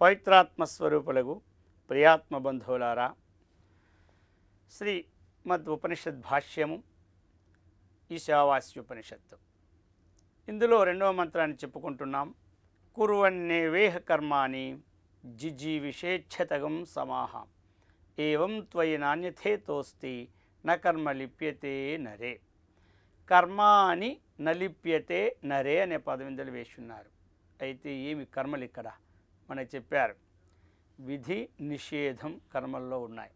పవిత్రాత్మస్వరూపులకు ప్రియాత్మ బంధువులారా, శ్రీమద్ ఉపనిషద్ భాష్యము ఈశావాస్యోపనిషత్తు. ఇందులో రెండవ మంత్రాన్ని చెప్పుకుంటున్నాం. కుర్వన్నేవేహ కర్మాణి జిజీవిషేచ్ఛతగం సమాహ ఏవం త్వయి నాణ్యథేతోస్తి న కర్మ లిప్యతే నరే. కర్మాని నలిప్యతే నరే అనే పదం ఇందులో వేస్తున్నారు. అయితే ఏమి కర్మలు ఇక్కడ మనకు చెప్పారు. విధి నిషేధం కర్మల్లో ఉన్నాయి.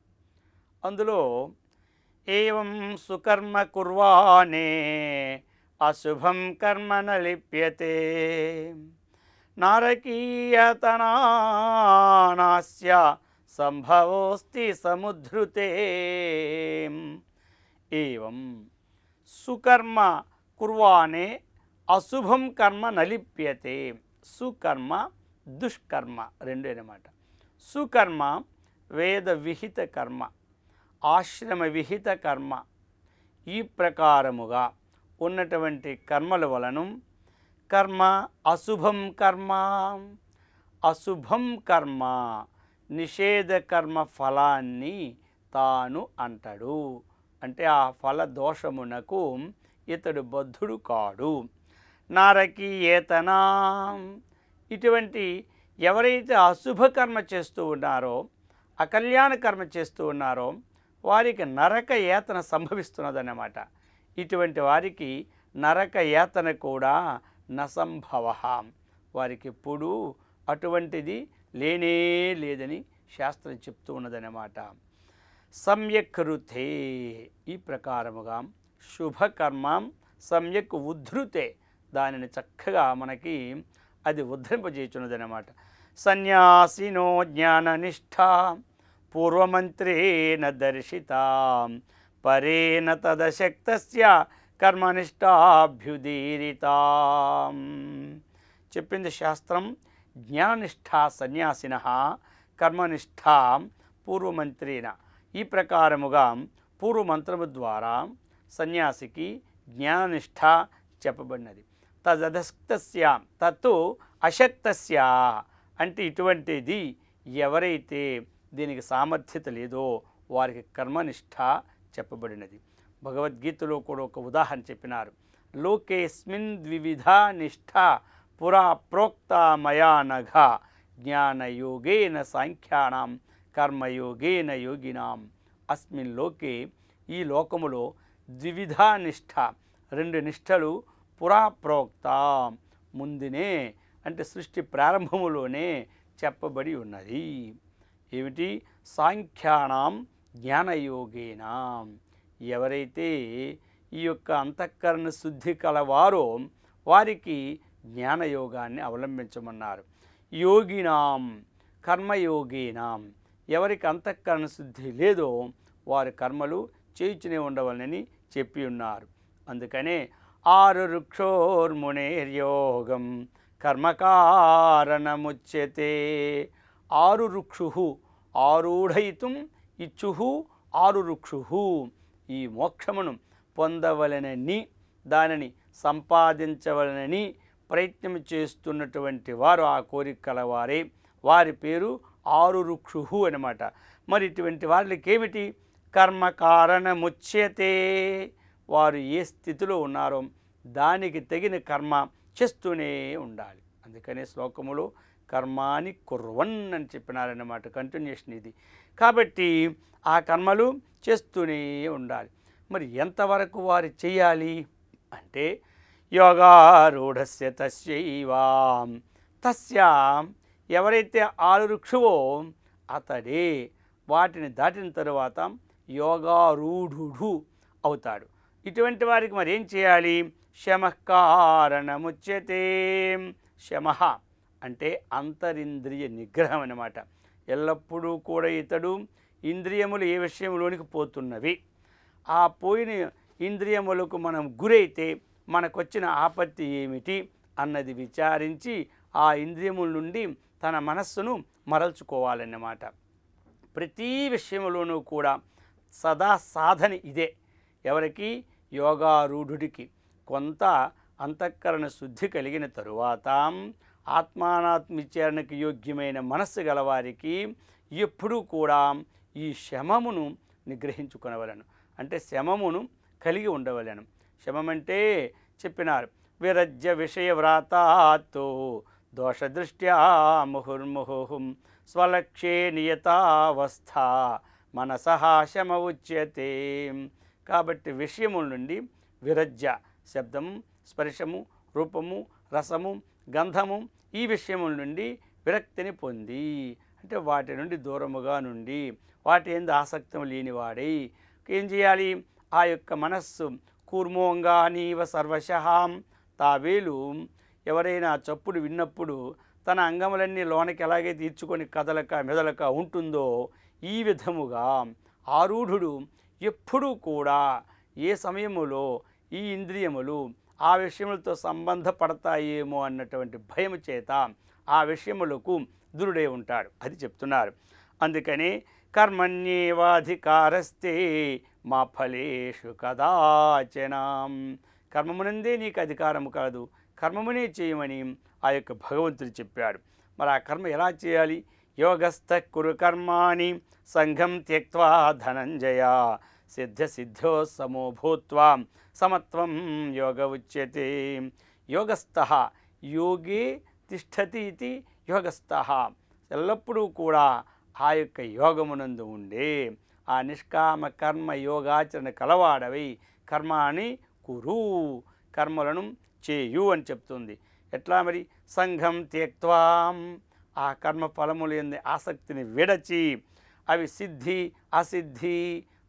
అందులో ఏవం సుకర్మ కుర్వాణే అశుభం కర్మ న లిప్యతే నారకీయతనానాస్య సంభవోస్తి సముద్ధృతే. ఏవం సుకర్మ కుర్వాణే అశుభం కర్మ నలిప్యతే. సుకర్మ దుష్కర్మ రెండు అన్నమాట. సుకర్మ వేద విహిత కర్మ, ఆశ్రమ విహిత కర్మ. ఈ ప్రకారముగా ఉన్నటువంటి కర్మల వలను కర్మ అశుభం కర్మ, అశుభం కర్మ నిషేధ కర్మ ఫలాన్ని తాను అంటాడు. అంటే ఆ ఫల దోషమునకు ఇతడు బద్ధుడు కాడు. నారకీయేతనా, ఇటువంటి ఎవరైతే అశుభ కర్మ చేస్తూ ఉన్నారో, అకల్యాణ కర్మ చేస్తూ ఉన్నారో వారికి నరక యాతన సంభవిస్తున్నదన్నమాట. ఇటువంటి వారికి నరక యాతన కూడా నసంభవ, వారికి ఎప్పుడూ అటువంటిది లేనే లేదని శాస్త్రం చెప్తూ ఉన్నదన్నమాట. సమ్యక్ కృతే, ఈ ప్రకారముగా శుభకర్మ సమ్యక్ ఉద్ధృతే, దానిని చక్కగా మనకి అది ఉద్ధరింపజేయుచున్నదన్నమాట. సన్యాసినో జ్ఞాననిష్ట పూర్వమంత్రేణ దర్శిత పరేణ తదశక్తస్య కర్మనిష్టాభ్యుదీరిత. చెప్పింది శాస్త్రం. జ్ఞాననిష్ట సన్యాసిన కర్మనిష్ట పూర్వమంత్రేణ, ఈ ప్రకారముగా పూర్వమంత్రము ద్వారా సన్యాసికి జ్ఞాననిష్ట చెప్పబడినది. తదశక్తస్య తత్తు అశక్తస్య, అంటే ఇటువంటిది ఎవరైతే దీనికి సామర్థ్యత లేదో వారికి కర్మనిష్ట చెప్పబడినది. భగవద్గీతలో కూడా ఒక ఉదాహరణ చెప్పినారు. లోకేస్మిన్ ద్వివిధా నిష్ఠ పురా ప్రోక్త మయా నఘ జ్ఞానయోగేన సాంఖ్యానాం కర్మయోగేన యోగినాం. అస్మిన్ లోకే, ఈ లోకములో ద్వివిధా నిష్ఠ, రెండు నిష్ఠలు పురా ప్రోక్త, ముందునే అంటే సృష్టి ప్రారంభములోనే చెప్పబడి ఉన్నది. ఏమిటి? సాంఖ్యానాం జ్ఞానయోగేన, ఎవరైతే ఈ యొక్క అంతఃకరణ శుద్ధి కలవారో వారికి జ్ఞానయోగాన్ని అవలంబించమన్నారు. యోగినాం కర్మయోగేనాం, ఎవరికి అంతఃకరణ శుద్ధి లేదో వారి కర్మలు చేయుచునే ఉండవలనని చెప్పి ఉన్నారు. అందుకనే ఆరు రుక్షోర్మునేర్యోగం కర్మకారణముచ్యతే. ఆరు రుక్షు ఆరూఢయితుం ఇచ్చుహు ఆరు రుక్షు, ఈ మోక్షమును పొందవలనని దానిని సంపాదించవలనని ప్రయత్నం చేస్తున్నటువంటి వారు, ఆ కోరిక కలవారే, వారి పేరు ఆరు రుక్షు అనమాట. మరి ఇటువంటి వారికి ఏమిటి? కర్మ కారణముచ్యతే, వారు ఏ స్థితిలో ఉన్నారో దానికి తగిన కర్మ చేస్తూనే ఉండాలి. అందుకనే శ్లోకములో కర్మాని కుర్వన్ అని చెప్పినారన్నమాట. కంటిన్యూషన్ ఇది. కాబట్టి ఆ కర్మలు చేస్తూనే ఉండాలి. మరి ఎంతవరకు వారు చేయాలి అంటే యోగారూఢస్య తస్యైవాం, తస్య ఎవరైతే ఆరు రుక్షువో అతడే వాటిని దాటిన తరువాత యోగారూఢుడు అవుతాడు. ఇటువంటి వారికి మరి ఏం చేయాలి? శమః కారణముచ్యతే. శమః అంటే అంతరింద్రియ నిగ్రహం అన్నమాట. ఎల్లప్పుడూ కూడా ఇతడు ఇంద్రియములు ఏ విషయంలోనికి పోతున్నవి, ఆ పోయిన ఇంద్రియములకు మనం గురైతే మనకొచ్చిన ఆపత్తి ఏమిటి అన్నది విచారించి ఆ ఇంద్రియముల నుండి తన మనస్సును మరల్చుకోవాలన్నమాట. ప్రతి విషయంలోనూ కూడా సదా సాధన ఇదే. ఎవరికి? యోగారూఢుడికి. కొంత అంతఃకరణ శుద్ధి కలిగిన తరువాత ఆత్మానాత్మవిచారణకు యోగ్యమైన మనస్సు గలవారికి ఎప్పుడూ కూడా ఈ శమమును నిగ్రహించుకొనవలను, అంటే శమమును కలిగి ఉండవలను. శమమంటే చెప్పినారు, విరజ్య విషయవ్రాతాత్తు దోషదృష్ట్యా ముహుర్ముహుం స్వలక్ష్యే నియతావస్థ మనసః శమ ఉచ్యతే. కాబట్టి విషయముల నుండి విరజ్య, శబ్దము, స్పర్శము, రూపము, రసము, గంధము, ఈ విషయముల నుండి విరక్తిని పొంది, అంటే వాటి నుండి దూరముగా నుండి వాటి ఎందు ఆసక్తం లేనివాడై ఏం చేయాలి? ఆ యొక్క మనస్సు కూర్మోంగా నీవ సర్వశః, తావేలు ఎవరైనా చప్పుడు విన్నప్పుడు తన అంగములన్నీ లోనకి ఎలాగే తీర్చుకొని కదలక మెదలక ఉంటుందో ఈ విధముగా ఆరూఢుడు ఎప్పుడూ కూడా ఏ సమయములో ఈ ఇంద్రియములు ఆ విషయములతో సంబంధపడతాయేమో అన్నటువంటి భయము చేత ఆ విషయములకు దూరుడై ఉంటాడు. అది చెప్తున్నారు. అందుకని కర్మణ్యేవాధికారస్తే మా ఫలేషు కదాచన, కర్మమునందే నీకు అధికారము కాదు, కర్మమునే చేయమని ఆ యొక్క భగవంతుడు చెప్పాడు. మరి ఆ కర్మ ఎలా చేయాలి? యోగస్థ కురు కర్మాణి సంఘం త్యక్త్వా ధనంజయ సిద్ధ సిద్ధో సమో భూత్వా సమత్వం యోగ ఉచ్యతే. యోగస్థ యోగే తిష్టతి ఇది యోగస్థ, ఎల్లప్పుడూ కూడా ఆ యొక్క యోగమునందు ఉండే ఆ నిష్కామ కర్మ యోగాచరణ కలవాడవై కర్మాని కురు, కర్మలను చేయు అని చెప్తుంది. ఎట్లా మరి? సంఘం త్యక్త్వా, ఆ కర్మ ఫలములు ఎందు ఆసక్తిని విడచి అవి సిద్ధి అసిద్ధి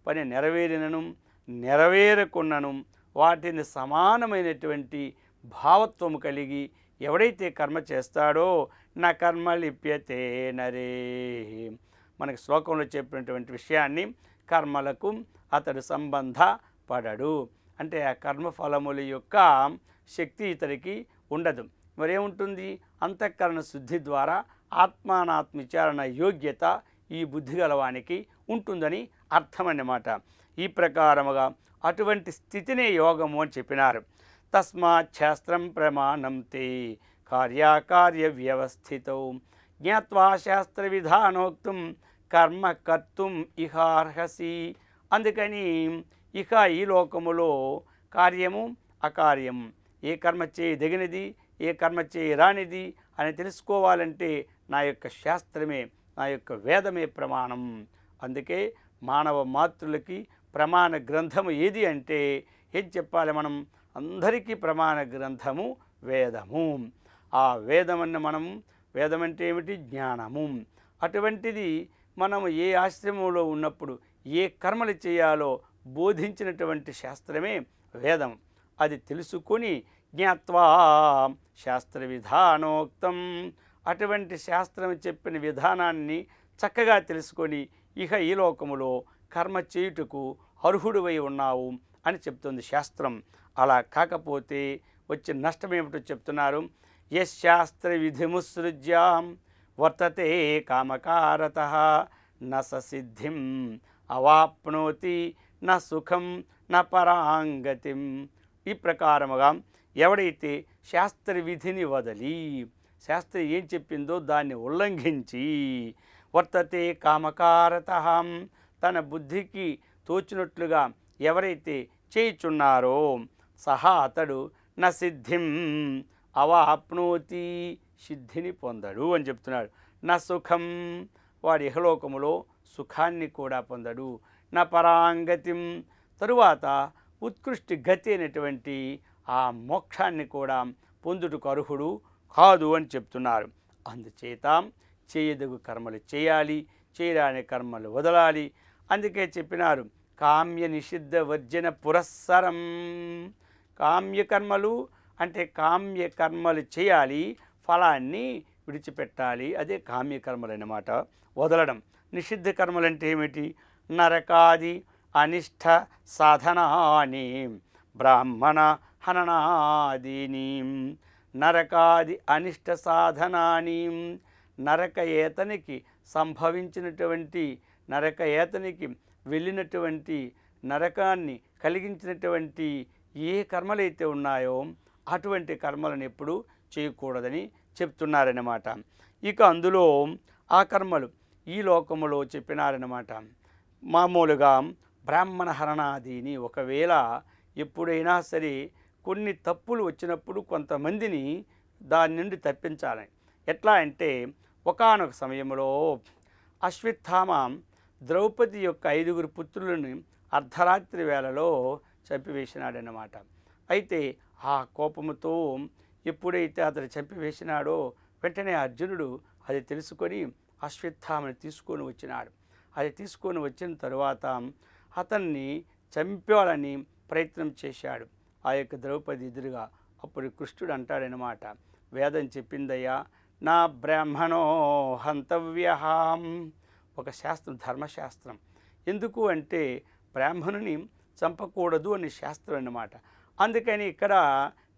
పని నెరవేరినను నెరవేరకున్నను వాటిని సమానమైనటువంటి భావత్వము కలిగి ఎవడైతే కర్మ చేస్తాడో నా కర్మ లిప్యతే నరే. మనకి శ్లోకంలో చెప్పినటువంటి విషయాన్ని కర్మలకు అతడు సంబంధపడడు, అంటే ఆ కర్మఫలముల యొక్క శక్తి ఇతడికి ఉండదు. మరేముంటుంది? అంతఃకరణ శుద్ధి ద్వారా ఆత్మానాత్మ విచారణ యోగ్యత ఈ బుద్ధి గలవానికి ఉంటుందని అర్థమన్నమాట. ఈ ప్రకారముగా అటువంటి స్థితినే యోగము అని చెప్పినారు. తస్మాత్ శాస్త్రం ప్రమాణం తే కార్యాకార్య వ్యవస్థితౌ జ్ఞాత్వా శాస్త్ర విధానోక్తం కర్మ కర్తుం ఇహార్హసి. అందుకని ఇక ఈ లోకములో కార్యము అకార్యము, ఏ కర్మ చేయదగినది ఏ కర్మ చేయరానిది అని తెలుసుకోవాలంటే నా యొక్క శాస్త్రమే, నా యొక్క వేదమే ప్రమాణం. అందుకే మానవ మాతృలకి ప్రమాణ గ్రంథము ఏది అంటే ఏం చెప్పాలి మనం? అందరికీ ప్రమాణ గ్రంథము వేదము. ఆ వేదమన్న మనం, వేదం అంటే ఏమిటి? జ్ఞానము. అటువంటిది మనము ఏ ఆశ్రమంలో ఉన్నప్పుడు ఏ కర్మలు చేయాలో బోధించినటువంటి శాస్త్రమే వేదం. అది తెలుసుకొని జ్ఞాత్వా శాస్త్ర విధానోక్తం, అటువంటి శాస్త్రం చెప్పిన విధానాన్ని చక్కగా తెలుసుకొని ఇక ఈ లోకములో కర్మ చేయుటకు అర్హుడివై ఉన్నావు అని చెప్తుంది శాస్త్రం. అలా కాకపోతే వచ్చే నష్టం ఏమిటో చెప్తున్నారు. యశాస్త్ర విధిముత్సృజ్యాం వర్తతే కామకారతః న సిద్ధిం అవాప్నోతి న సుఖం న పరాంగతిం. ఈ ప్రకారముగా ఎవడైతే శాస్త్ర విధిని వదలి శాస్త్రం ఏం చెప్పిందో దాన్ని ఉల్లంఘించి వర్తతే కామకారతః, తన బుద్ధికి తోచినట్లుగా ఎవరైతే చేయుచున్నారో సహా అతడు న సిద్ధిం అవాప్నోతి, సిద్ధిని పొందడు అని చెప్తున్నాడు. నా సుఖం, వాడి ఇహలోకములో సుఖాన్ని కూడా పొందడు. నా పరాంగతిం, తరువాత ఉత్కృష్టి గతి అయినటువంటి ఆ మోక్షాన్ని కూడా పొందుటకు అర్హుడు కాదు అని చెప్తున్నారు. అందుచేత చేయదగు కర్మలు చేయాలి, చేయరాని కర్మలు వదలాలి. అందుకే చెప్పినారు కామ్య నిషిద్ధ వర్జన పురస్సరం. కామ్యకర్మలు అంటే కామ్యకర్మలు చేయాలి, ఫలాన్ని విడిచిపెట్టాలి. అదే కామ్యకర్మలు అన్నమాట, వదలడం. నిషిద్ధ కర్మలు అంటే ఏమిటి? నరకాది అనిష్ట సాధనాని బ్రాహ్మణ హననాదీని. నరకాది అనిష్ట సాధనాని, నరకయేతనికి సంభవించినటువంటి, నరకయేతనికి వెళ్ళినటువంటి, నరకాన్ని కలిగించినటువంటి ఏ కర్మలైతే ఉన్నాయో అటువంటి కర్మలను ఎప్పుడూ చేయకూడదని చెప్తున్నారన్నమాట. ఇక అందులో ఆ కర్మలు ఈ లోకములో చెప్పినారన్నమాట. మామూలుగా బ్రాహ్మణ హరణాదిని ఒకవేళ ఎప్పుడైనా సరే కొన్ని తప్పులు వచ్చినప్పుడు కొంతమందిని దాని నుండి తప్పించాలని. ఎట్లా అంటే ఒకానొక సమయంలో అశ్వత్థామ ద్రౌపది యొక్క 5 పుత్రులను అర్ధరాత్రి వేళలో చంపివేసినాడన్నమాట. అయితే ఆ కోపముతో ఎప్పుడైతే అతడు చంపివేసినాడో వెంటనే అర్జునుడు అది తెలుసుకొని అశ్వత్థామని తీసుకొని వచ్చినాడు. అది తీసుకొని వచ్చిన తరువాత అతన్ని చంపాలని ప్రయత్నం చేశాడు ఆ యొక్క ద్రౌపది ఎదురుగా. అప్పుడు కృష్ణుడు అంటాడనమాట, వేదం చెప్పిందయ్యా, నా బ్రాహ్మణో హంతవ్యహాం. ఒక శాస్త్రం, ధర్మశాస్త్రం. ఎందుకు అంటే బ్రాహ్మణుని చంపకూడదు అని శాస్త్రం అన్నమాట. అందుకని ఇక్కడ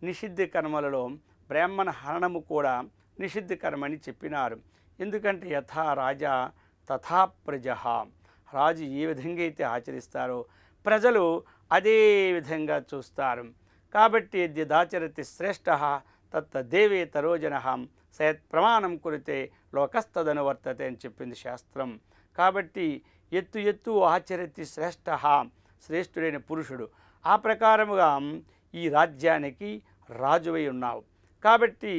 నిషిద్ధ కర్మలలో బ్రాహ్మణ హరణము కూడా నిషిద్ధ కర్మని చెప్పినారు. ఎందుకంటే యథా రాజా తథా ప్రజ. రాజు ఏ విధంగా అయితే ఆచరిస్తారో ప్రజలు అదే విధంగా చూస్తారు. కాబట్టి యద్యదాచరతి శ్రేష్ఠ తత్తదేవే తరోజన సయత్ ప్రమాణం కురితే లోకస్తదనువర్తతే అని చెప్పింది శాస్త్రం. కాబట్టి ఎత్తు ఎత్తు ఆచరతి శ్రేష్ఠ, శ్రేష్ఠుడైన పురుషుడు. ఆ ప్రకారముగా ఈ రాజ్యానికి రాజువై ఉన్నావు కాబట్టి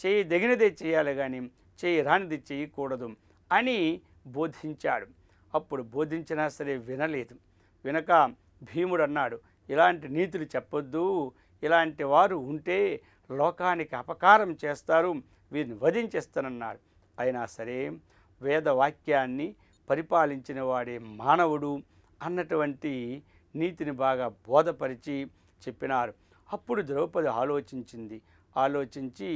చేయదగినదే చేయాలి కానీ చేయరానిది చేయకూడదు అని బోధించాడు. అప్పుడు బోధించినా సరే వినలేదు. వినక భీముడు అన్నాడు, ఇలాంటి నీతులు చెప్పొద్దు, ఇలాంటి వారు ఉంటే లోకానికి అపకారం చేస్తారు, వీరిని వధించేస్తానన్నాడు. అయినా సరే వేదవాక్యాన్ని పరిపాలించిన వాడే మానవుడు అన్నటువంటి నీతిని బాగా బోధపరిచి చెప్పినారు. అప్పుడు ద్రౌపది ఆలోచించి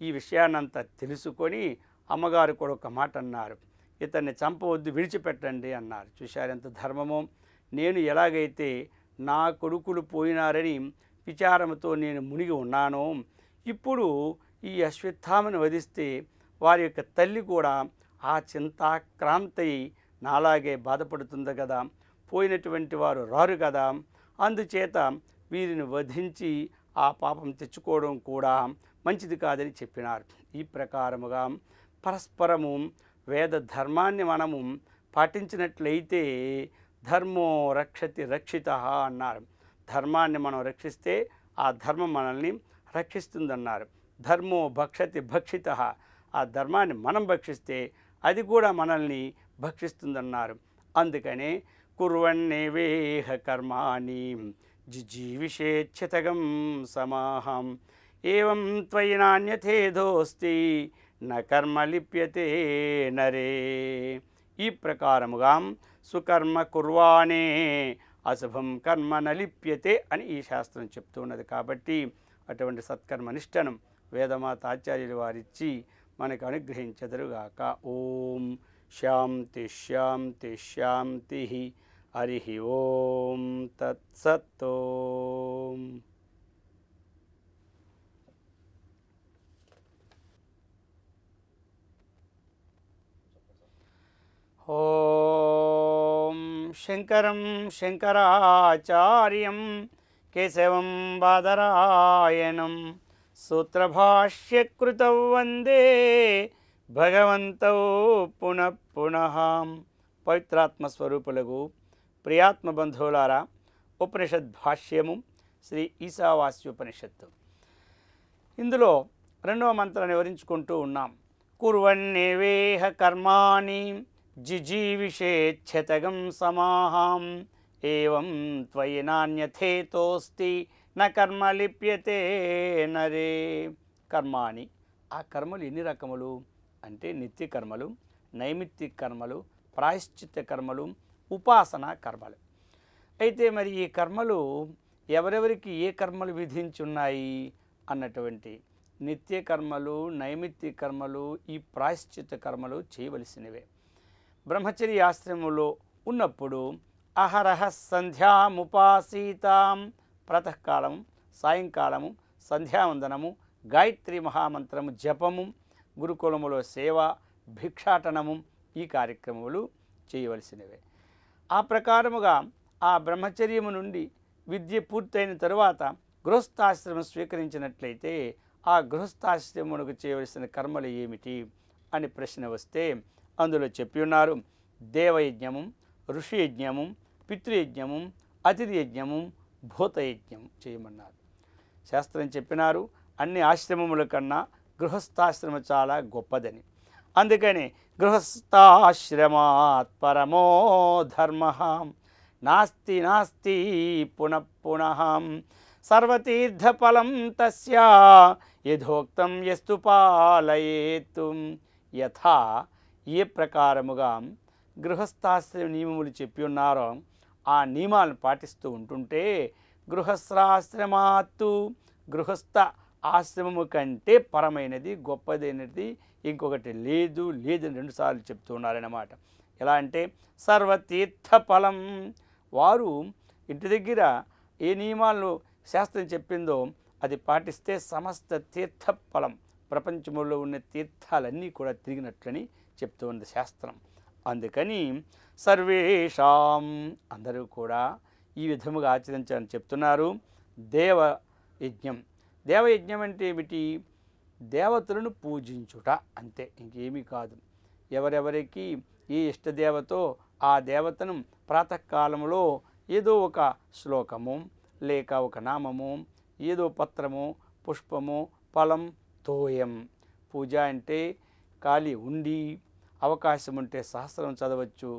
ఈ విషయాన్నంతా తెలుసుకొని అమ్మగారు కూడా ఒక మాట అన్నారు, ఇతన్ని చంపవద్దు, విడిచిపెట్టండి అన్నారు. చూశారు ఎంత ధర్మమో. నేను ఎలాగైతే నా కొడుకులు పోయినారని విచారంతో నేను మునిగి ఉన్నానో, ఇప్పుడు ఈ అశ్వత్థామను వధిస్తే వారి యొక్క తల్లి కూడా ఆ చింతాక్రాంతై నాలాగే బాధపడుతుంది కదా, పోయినటువంటి వారు రారు కదా, అందుచేత వీరిని వధించి ఆ పాపం తెచ్చుకోవడం కూడా మంచిది కాదని చెప్పినారు. ఈ ప్రకారముగా పరస్పరము వేద ధర్మాన్ని మనము పాటించినట్లయితే ధర్మో రక్షతి రక్షిత అన్నారు. ధర్మాన్ని మనం రక్షిస్తే ఆ ధర్మం మనల్ని రక్షిస్తుందన్నారు. ధర్మో భక్షతి భక్షిత, ఆ ధర్మాన్ని మనం భక్షిస్తే అది కూడా మనల్ని భక్షిస్తుందన్నారు. అందుకనే కుర్వన్నేవేహ కర్మాణి జిజీవిషేచ్ఛతగం సమాహం ఏవం త్వయి నాణ్యథేదోస్తి న కర్మ లిప్యతే నరే. ఈ ప్రకారముగా సుకర్మ కుర్వాణే అశుభం కర్మ నలిప్యతే అని ఈ శాస్త్రం చెప్తున్నది. కాబట్టి అటువంటి సత్కర్మనిష్టను వేదమాత ఆచార్యులు వారిచ్చి మనకు అనుగ్రహించెదరుగాక. ఓం శాంతి శాంతి శాంతి. హరి ఓం తత్సత్. ఓం శంకరం శంకరాచార్యం కేశవం బాదరాయణం సూత్రభాష్యకృతౌ వందే భగవంతౌ పునః పునః. పవిత్రాత్మస్వరూపులకు ప్రియాత్మ బంధువులారా, ఉపనిషద్ భాష్యము శ్రీ ఈశావాస్యోపనిషత్తు. ఇందులో 2వ మంత్రాన్ని వివరించుకుంటూ ఉన్నాం. కుర్వన్నేవేహ కర్మాణి జిజీవిషేచ్ఛతగం సమాహం ఏవం త్వయి నాణ్యథేతోస్తి న కర్మ లిప్యతే నరే. కర్మాణి, ఆ కర్మలు ఎన్ని రకములు అంటే నిత్య కర్మలు, నైమిత్తిక కర్మలు, ప్రాయశ్చిత్త కర్మలు, ఉపాసన కర్మలు. అయితే మరి ఈ కర్మలు ఎవరెవరికి ఏ కర్మలు విధించున్నాయి అన్నటువంటి నిత్య కర్మలు, నైమిత్తిక కర్మలు, ఈ ప్రాయశ్చిత్త కర్మలు చేయవలసినవే. బ్రహ్మచర్య ఆశ్రమంలో ఉన్నప్పుడు అహరహ సంధ్యాముపాసీతాం, ప్రాతకాలము సాయంకాలము సంధ్యావందనము, గాయత్రి మహామంత్రము జపము, గురుకులములో సేవ, భిక్షాటనము, ఈ కార్యక్రమములు చేయవలసినవే. ఆ ప్రకారముగా ఆ బ్రహ్మచర్యము నుండి విద్య పూర్తయిన తరువాత గృహస్థాశ్రమం స్వీకరించినట్లయితే ఆ గృహస్థాశ్రమునకు చేయవలసిన కర్మలు ఏమిటి అని ప్రశ్న వస్తే అందులో చెప్పి ఉన్నారు. దేవయజ్ఞము, ఋషి యజ్ఞము, పితృయజ్ఞము, అతిథి యజ్ఞము, భూతయజ్ఞం చేయమన్నారు. శాస్త్రం చెప్పినారు అన్ని ఆశ్రమముల కన్నా గృహస్థాశ్రమం చాలా గొప్పదని. అందుకని గృహస్థాశ్రమాత్ పరమో ధర్మ నాస్తి నాస్తి పునః పునః సర్వతీర్థఫలం తస్య యథోక్తం యస్తు పాలయేతు. యథా ఏ ప్రకారముగా గృహస్థాశ్రమ నియమములు చెప్పి ఉన్నారో ఆ నియమాలను పాటిస్తూ ఉంటుంటే గృహస్థాశ్రమాత్తు గృహస్థ ఆశ్రమము కంటే పరమైనది గొప్పదైనది ఇంకొకటి లేదు లేదని రెండుసార్లు చెప్తున్నారన్నమాట. ఎలా అంటే సర్వతీర్థ ఫలం. వారు ఇంటి దగ్గర ఏ నియమాలను శాస్త్రం చెప్పిందో అది పాటిస్తే సమస్త తీర్థ ఫలం, ప్రపంచంలో ఉన్న తీర్థాలన్నీ కూడా తిరిగినట్లని చెప్తూ ఉంది శాస్త్రం. అందుకని సర్వేషాం అందరూ కూడా ఈ విధముగా ఆచరించాలని చెప్తున్నారు. దేవయజ్ఞం. దేవయజ్ఞం అంటే ఏమిటి? దేవతలను పూజించుట అంతే, ఇంకేమీ కాదు. ఎవరెవరికి ఏ ఇష్టదేవతో ఆ దేవతను ప్రాతకాలంలో ఏదో ఒక శ్లోకము లేక ఒక నామము, ఏదో పత్రము, పుష్పము, ఫలం, తోయం. పూజ అంటే ఖాళీ ఉండి అవకాశం ఉంటే సహస్రం చదవచ్చు,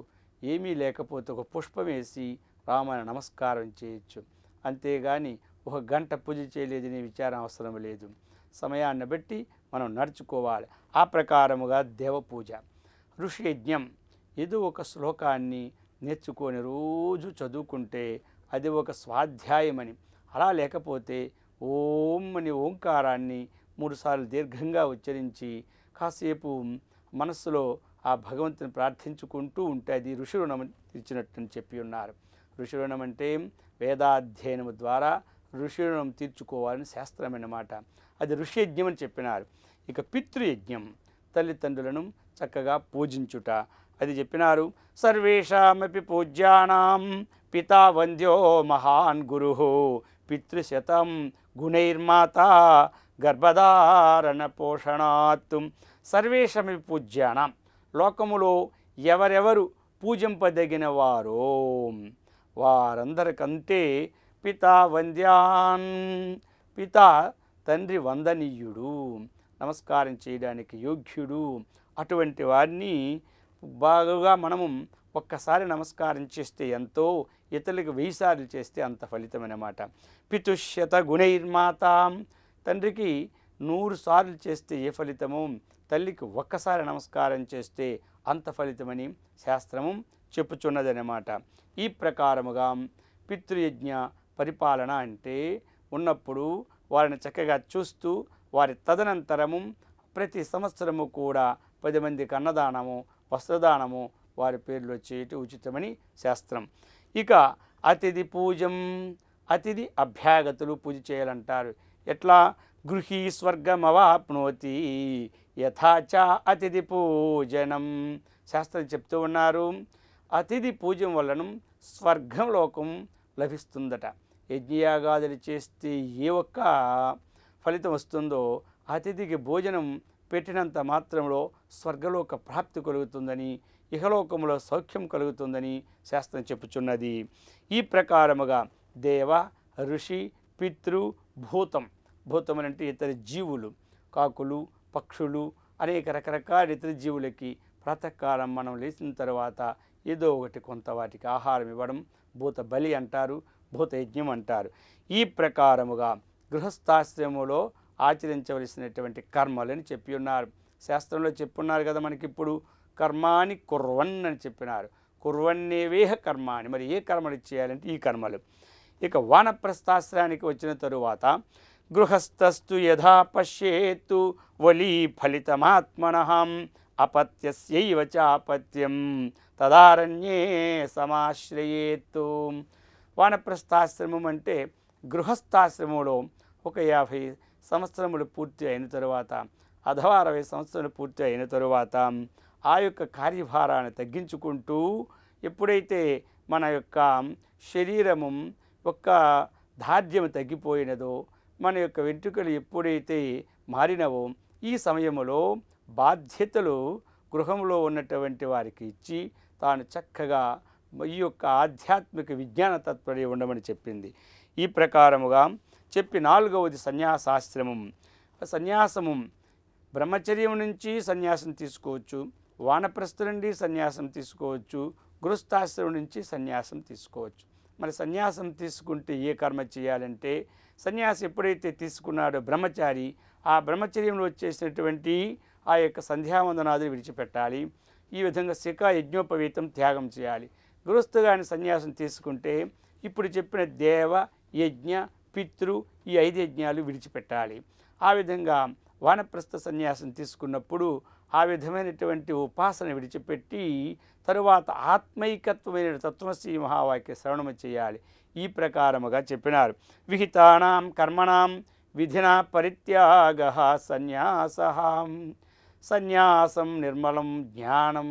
ఏమీ లేకపోతే ఒక పుష్పం వేసి రామాయణ నమస్కారం చేయొచ్చు. అంతేగాని ఒక గంట పూజ చేయలేదని విచారం అవసరం లేదు. సమయాన్ని బట్టి మనం నడుచుకోవాలి. ఆ ప్రకారముగా దేవపూజ. ఋషి యజ్ఞం ఏదో ఒక శ్లోకాన్ని నేర్చుకొని రోజు చదువుకుంటే అది ఒక స్వాధ్యాయమని. అలా లేకపోతే ఓం అని ఓంకారాన్ని 3 సార్లు దీర్ఘంగా ఉచ్చరించి కాసేపు మనస్సులో ఆ భగవంతుని ప్రార్థించుకుంటూ ఉంటే అది ఋషి రుణం తీర్చినట్టు చెప్పి ఉన్నారు. ఋషి రుణం అంటే వేదాధ్యయనము ద్వారా ఋషి రుణం తీర్చుకోవాలని శాస్త్రమన్నమాట. అది ఋషి యజ్ఞం అని చెప్పినారు. ఇక పితృయజ్ఞం తల్లిదండ్రులను చక్కగా పూజించుట అది చెప్పినారు. సర్వేషామపి పూజ్యానాం పితా వంద్యో మహాన్ గురు పితృశతం గుణైర్మాత గర్భధారణ పోషణాత్. సర్వేషామపి పూజ్యానాం లోకములో ఎవరెవరు పూజింపదగిన వారో వారందరికంటే పితా వంద్యాన్. పితా తండ్రి వందనీయుడు, నమస్కారం చేయడానికి యోగ్యుడు. అటువంటి వారిని బాగా మనము ఒక్కసారి నమస్కారం చేస్తే ఎంతో, ఇతరులకు 1000 సార్లు చేస్తే అంత ఫలితం అన్నమాట. పితుష్యత గుణైర్మాత. తండ్రికి 100 సార్లు చేస్తే ఏ ఫలితమో తల్లికి ఒక్కసారి నమస్కారం చేస్తే అంత ఫలితమని శాస్త్రము చెప్పుచున్నదన్నమాట. ఈ ప్రకారముగా పితృయజ్ఞ పరిపాలన అంటే ఉన్నప్పుడు వారిని చక్కగా చూస్తూ వారి తదనంతరము ప్రతి సంవత్సరము కూడా 10 మందికి అన్నదానము, వస్త్రదానము వారి పేర్లు చేయటం ఉచితమని శాస్త్రం. ఇక అతిథి పూజం. అతిథి అభ్యాగతులు పూజ చేయాలంటారు. ఎట్లా? గృహీ స్వర్గమవాప్నోతి యథాచ అతిథి పూజనం. శాస్త్రం చెప్తూ ఉన్నారు. అతిథి పూజం వలన స్వర్గం లోకం లభిస్తుందట. యజ్ఞయాగాదులు చేస్తే ఏ ఒక్క ఫలితం వస్తుందో అతిథికి భోజనం పెట్టినంత మాత్రంలో స్వర్గలోక ప్రాప్తి కలుగుతుందని, ఇహలోకములో సౌఖ్యం కలుగుతుందని శాస్త్రం చెప్పుచున్నది. ఈ ప్రకారముగా దేవ, ఋషి, పితృ, భూతం. భూతం అంటే ఇతర జీవులు, కాకులు, పక్షులు, అనేక రకరకాల ఇతర జీవులకి ప్రాతకాలం మనం లేచిన తర్వాత ఏదో ఒకటి కొంత వాటికి ఆహారం ఇవ్వడం భూత బలి అంటారు, భూత యజ్ఞం అంటారు. ఈ ప్రకారముగా గృహస్థాశ్రమంలో ఆచరించవలసినటువంటి కర్మలని చెప్పి ఉన్నారు. శాస్త్రంలో చెప్పున్నారు కదా మనకిప్పుడు కర్మాని కుర్వన్ అని చెప్పినారు. కుర్వన్నేవేహ కర్మాని. మరి ఏ కర్మలు చేయాలంటే ఈ కర్మలు. ఇక వానప్రస్థాశ్రానికి వచ్చిన తరువాత గృహస్థస్తు యథా పశ్యేత్తు వలీ ఫలితమాత్మనః అపత్యస్యైవ చాపత్యం తదారణ్యే సమాశ్రయేత్తు. వానప్రస్థాశ్రమం అంటే గృహస్థాశ్రమంలో ఒక 50 సంవత్సరములు పూర్తి అయిన తరువాత అథవా 60 సంవత్సరాలు పూర్తి అయిన తరువాత ఆ యొక్క కార్యభారాన్ని తగ్గించుకుంటూ ఎప్పుడైతే మన యొక్క శరీరము యొక్క దార్ఢ్యం తగ్గిపోయినదో, మన యొక్క వెంట్రుకలు ఎప్పుడైతే మారినవో ఈ సమయంలో బాధ్యతలు గృహంలో ఉన్నటువంటి వారికి ఇచ్చి తాను చక్కగా ఈ యొక్క ఆధ్యాత్మిక విజ్ఞాన తత్పరి ఉండమని చెప్పింది. ఈ ప్రకారముగా చెప్పి 4వది సన్యాసాశ్రమం. సన్యాసము బ్రహ్మచర్యం నుంచి సన్యాసం తీసుకోవచ్చు, వానప్రస్థ నుండి సన్యాసం తీసుకోవచ్చు, గృహస్థాశ్రమం నుంచి సన్యాసం తీసుకోవచ్చు. మరి సన్యాసం తీసుకుంటే ఏ కర్మ చేయాలంటే సన్యాసి ఎప్పుడైతే తీసుకున్నాడో బ్రహ్మచారి ఆ బ్రహ్మచర్యంలో వచ్చేసినటువంటి ఆ యొక్క సంధ్యావందనాదులు విడిచిపెట్టాలి. ఈ విధంగా శిఖ యజ్ఞోపవీతం త్యాగం చేయాలి. గృహస్థుగాని సన్యాసం తీసుకుంటే ఇప్పుడు చెప్పిన దేవ యజ్ఞ పితృ ఈ 5 యజ్ఞాలు విడిచిపెట్టాలి. ఆ విధంగా వానప్రస్థ సన్యాసం తీసుకున్నప్పుడు ఆ విధమైనటువంటి ఉపాసన విడిచిపెట్టి తరువాత ఆత్మైకత్వమైన తత్వశ్రీ మహావాక్య శ్రవణము చేయాలి. ఈ ప్రకారముగా చెప్పినారు. విహితానాం కర్మణాం విధినా పరిత్యాగ సన్యాస. సన్యాసం నిర్మలం జ్ఞానం.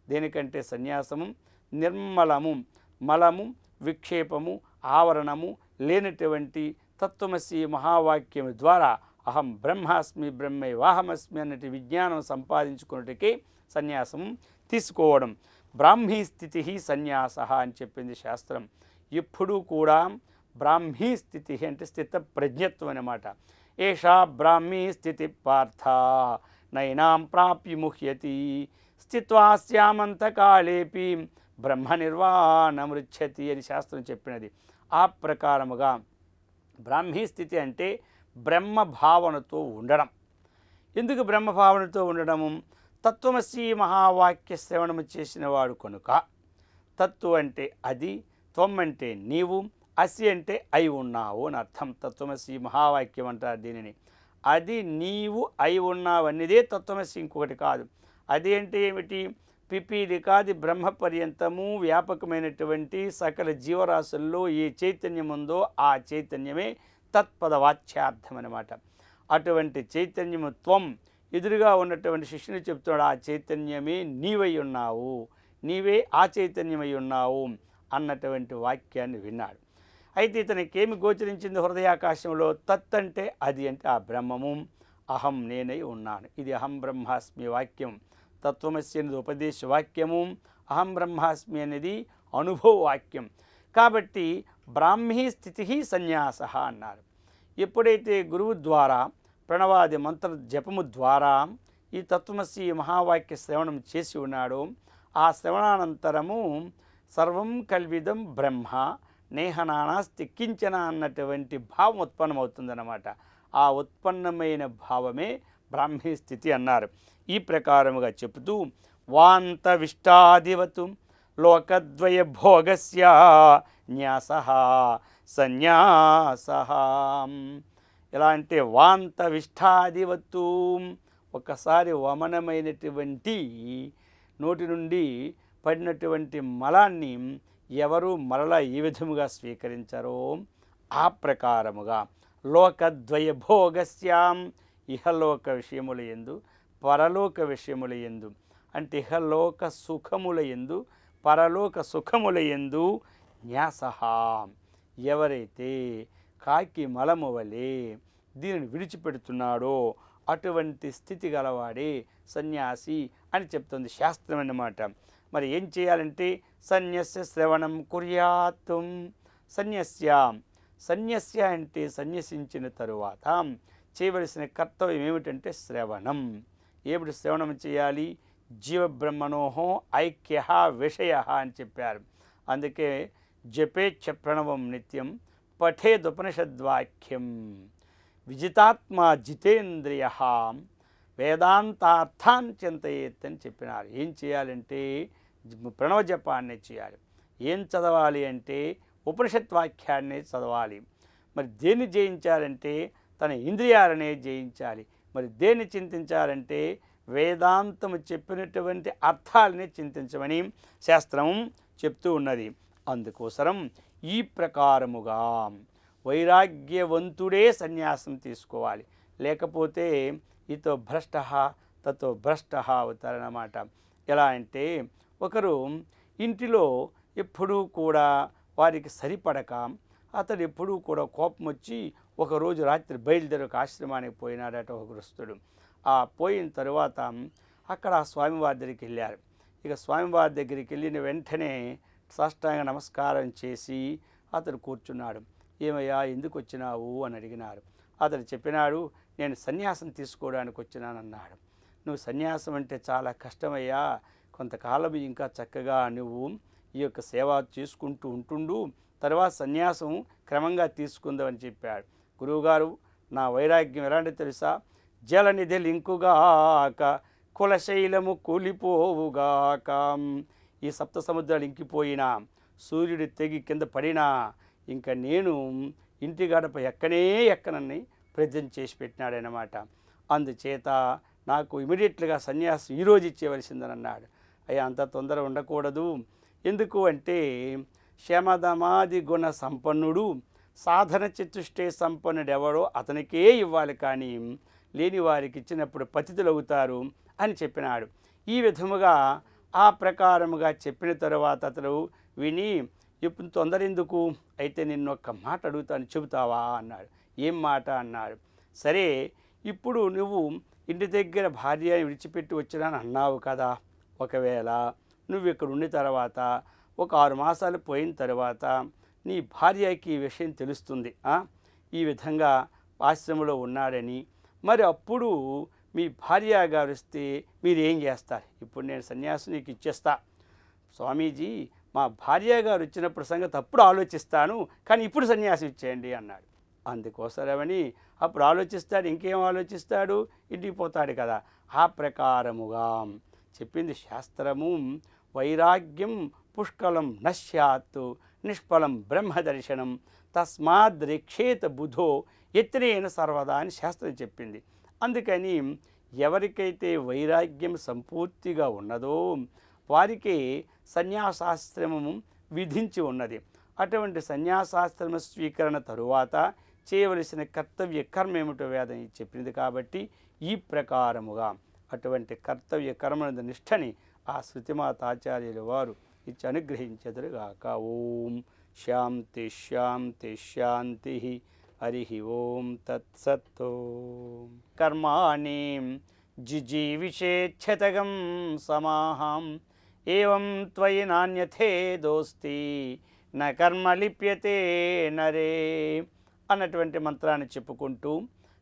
దేనికంటే సన్యాసము నిర్మలము, మలము విక్షేపము ఆవరణము లేనటువంటి తత్వమసి మహావాక్యము ద్వారా అహం బ్రహ్మాస్మి బ్రహ్మైవాహమస్మి అన్నటి విజ్ఞానం సంపాదించుకున్నట్టుకే సన్యాసం తీసుకోవడం. బ్రాహ్మీ స్థితి సన్యాస అని చెప్పింది శాస్త్రం. ఎప్పుడూ కూడా బ్రాహ్మీ స్థితి అంటే స్థిత ప్రజ్ఞత్వం అన్నమాట. ఏషా బ్రాహ్మీ స్థితి పార్థ నైనాం ప్రాప్య ముహ్యతి స్థిత్వాస్యామంతకాలేపి బ్రహ్మ నిర్వాణమృచ్చతి అని శాస్త్రం చెప్పినది. ఆ ప్రకారముగా బ్రాహ్మీ స్థితి అంటే బ్రహ్మ భావనతో ఉండడం. ఎందుకు బ్రహ్మ భావనతో ఉండడము? తత్వమసి మహావాక్య శ్రవణము చేసిన వాడు కనుక. తత్వ అంటే అది, త్వం అంటే నీవు, అసి అంటే అయి ఉన్నావు అని అర్థం. తత్వమసి మహావాక్యం అంటారు దీనిని. అది నీవు అయి ఉన్నావన్నదే తత్వమసి, ఇంకొకటి కాదు. అది అంటే ఏమిటి? పిపీలికాది బ్రహ్మ పర్యంతము వ్యాపకమైనటువంటి సకల జీవరాశుల్లో ఏ చైతన్యం ఉందో ఆ చైతన్యమే తత్పద వాచ్యార్థం అన్నమాట. అటువంటి చైతన్యము త్వం ఎదురుగా ఉన్నటువంటి శిష్యుని చెప్తున్నాడు, ఆ చైతన్యమే నీవై ఉన్నావు, నీవే ఆ చైతన్యమై ఉన్నావు అన్నటువంటి వాక్యాన్ని విన్నాడు. అయితే ఇతనికి ఏమి గోచరించింది హృదయాకాశంలో? తత్ అంటే అది, అంటే ఆ బ్రహ్మము. అహం నేనై ఉన్నాను, ఇది అహం బ్రహ్మాస్మి వాక్యం. తత్వమసి అనేది ఉపదేశ వాక్యము, అహం బ్రహ్మాస్మి అనేది అనుభవ వాక్యం. కాబట్టి బ్రాహ్మీ స్థితి సన్యాస అన్నారు. ఎప్పుడైతే గురువు ద్వారా ప్రణవాది మంత్ర జపము ద్వారా ఈ తత్వమసి మహావాక్య శ్రవణం చేసి ఉన్నాడో ఆ శ్రవణానంతరము సర్వం కల్విదం బ్రహ్మ నేహనానాస్తి కించన అన్నటువంటి భావం ఉత్పన్నమవుతుందన్నమాట. ఆ ఉత్పన్నమైన భావమే బ్రాహ్మీ స్థితి అన్నారు. ఈ ప్రకారముగా చెబుతూ వాంత విష్టాదివతు లోకద్వయ భోగస్య న్యాస సన్యాస. ఎలా అంటే వాంత విష్టాదివత్తు, ఒకసారి వమనమైనటువంటి నోటి నుండి పడినటువంటి మలాన్ని ఎవరు మరలా ఏ విధముగా స్వీకరించారో ఆ ప్రకారముగా లోకద్వయ భోగస్యాం ఇహలోక విషయముల యందు పరలోక విషయముల యందు, అంటే ఇహలోక సుఖముల యందు పరలోక సుఖముల యందు న్యాస. ఎవరైతే కాకి మలము వలె దీనిని విడిచిపెడుతున్నాడో అటువంటి స్థితి గలవాడే సన్యాసి అని చెప్తుంది శాస్త్రం అన్నమాట. మరి ఏం చేయాలంటే సన్యస్య శ్రవణం కుర్యాత్వం. సన్యస్య అంటే సన్యసించిన తరువాత చేయవలసిన కర్తవ్యం ఏమిటంటే శ్రవణం. ఏమిటి శ్రవణం చేయాలి? జీవబ్రహ్మణోహో ఐక్య విషయ అని చెప్పారు. అందుకే జపేచ్ఛ ప్రణవం నిత్యం పఠేదుపనిషద్వాక్యం విజితాత్మ జితేంద్రియ వేదాంతార్థాన్ చింతయేత్ అని చెప్పినారు. ఏం చేయాలంటే ప్రణవ జపాన్ని చేయాలి. ఏం చదవాలి అంటే ఉపనిషత్ వాక్యాన్ని చదవాలి. మరి దేన్ని జయించాలంటే తన ఇంద్రియాలనే జయించాలి. మరి దేన్ని చింతించాలంటే వేదాంతము చెప్పినటువంటి అర్థాలని చింతించమని శాస్త్రం చెప్తూ ఉన్నది. అందుకోసం ఈ ప్రకారముగా వైరాగ్యవంతుడే సన్యాసం తీసుకోవాలి. లేకపోతే ఇతో భ్రష్ట తతో భ్రష్ట అవుతారన్నమాట. ఎలా అంటే ఒకరు ఇంటిలో ఎప్పుడూ కూడా వారికి సరిపడక అతడు ఎప్పుడూ కూడా కోపం వచ్చి ఒకరోజు రాత్రి బయలుదేరి ఒక ఆశ్రమానికి పోయినాడట ఒక గృహస్థుడు. ఆ పోయిన తరువాత అక్కడ స్వామివారి దగ్గరికి వెళ్ళారు. ఇక స్వామివారి దగ్గరికి వెళ్ళిన వెంటనే సాష్టాంగ నమస్కారం చేసి అతడు కూర్చున్నాడు. ఏమయ్యా ఎందుకు వచ్చినావు అని అడిగినారు. అతడు చెప్పినాడు, నేను సన్యాసం తీసుకోవడానికి వచ్చినానన్నాడు. నువ్వు సన్యాసం అంటే చాలా కష్టమయ్యా, కొంతకాలం ఇంకా చక్కగా నువ్వు ఈ యొక్క సేవ చేసుకుంటూ ఉంటుండు, తర్వాత సన్యాసం క్రమంగా తీసుకుందామని చెప్పాడు. గురువుగారు, నా వైరాగ్యం ఎలాంటి తెలుసా? జలనిధి లింకుగాక కులశైలము కూలిపోవుగాక. ఈ సప్త సముద్రాలు ఇంకిపోయినా, సూర్యుడు తెగి కింద పడినా ఇంకా నేను ఇంటి గడప ఎక్కనని ప్రజెంట్ చేసి పెట్టినాడనమాట. అందుచేత నాకు ఇమీడియట్గా సన్యాసం ఈరోజు ఇచ్చేవలసిందని అన్నాడు. అయ్యా, అంత తొందర ఉండకూడదు. ఎందుకు అంటే శమధమాది గుణ సంపన్నుడు సాధన చతుష్టే సంపన్నుడు ఎవడో అతనికే ఇవ్వాలి, కానీ లేని వారికి ఇచ్చినప్పుడు పతితులు అవుతారు అని చెప్పినాడు. ఈ విధముగా ఆ ప్రకారముగా చెప్పిన తరువాత అతడు విని, ఇప్పుడు తొందర ఎందుకు, అయితే నిన్నొక్క మాట అడుగుతాను, చెబుతావా అన్నాడు. ఏం మాట అన్నాడు. సరే, ఇప్పుడు నువ్వు ఇంటి దగ్గర భార్యని విడిచిపెట్టి వచ్చినాను అన్నావు కదా, ఒకవేళ నువ్వు ఇక్కడ ఉండిన తర్వాత ఒక 6 మాసాలు పోయిన తర్వాత నీ భార్యకి ఈ విషయం తెలుస్తుంది, ఈ విధంగా ఆశ్రమంలో ఉన్నాడని. మరి అప్పుడు మీ భార్య గారు వస్తే మీరు ఏం చేస్తారు? ఇప్పుడు నేను సన్యాసం నీకు ఇచ్చేస్తా స్వామీజీ, మా భార్య గారు వచ్చినప్పుడు సంగతి అప్పుడు ఆలోచిస్తాను, కానీ ఇప్పుడు సన్యాసం ఇచ్చేయండి అన్నాడు. అందుకోసమని అప్పుడు ఆలోచిస్తాడు. ఇంకేం ఆలోచిస్తాడు? ఇంటికి పోతాడు కదా. ఆ ప్రకారముగా చెప్పింది శాస్త్రము. వైరాగ్యం పుష్కలం నశ్యాత్ నిష్ఫలం బ్రహ్మదర్శనం తస్మాద్రేక్షేత బుధో యత్నేన సర్వదా అని శాస్త్రం చెప్పింది. అందుకని ఎవరికైతే వైరాగ్యం సంపూర్తిగా ఉన్నదో వారికి సన్యాసాశ్రమము విధించి ఉన్నది. అటువంటి సన్యాసాశ్రమ స్వీకరణ తరువాత చేయవలసిన కర్తవ్య కర్మ ఏమిటో వేదం చెప్పింది. కాబట్టి ఈ ప్రకారముగా అటువంటి కర్తవ్య కర్మల నిష్టని ఆ శృతిమాతాచార్యుల వారు ఇచ్చి అనుగ్రహించెదరుగాక. ఓం శాంతి శాంతి శాంతి. హరి ఓం తత్సత్. కర్మాణి జిజీవిషేచ్ఛతగం సమాహం ఏవం త్వయి నాణ్యతే దోస్తి న కర్మ లిప్యతే నరే అన్నటువంటి మంత్రాన్ని చెప్పుకుంటూ,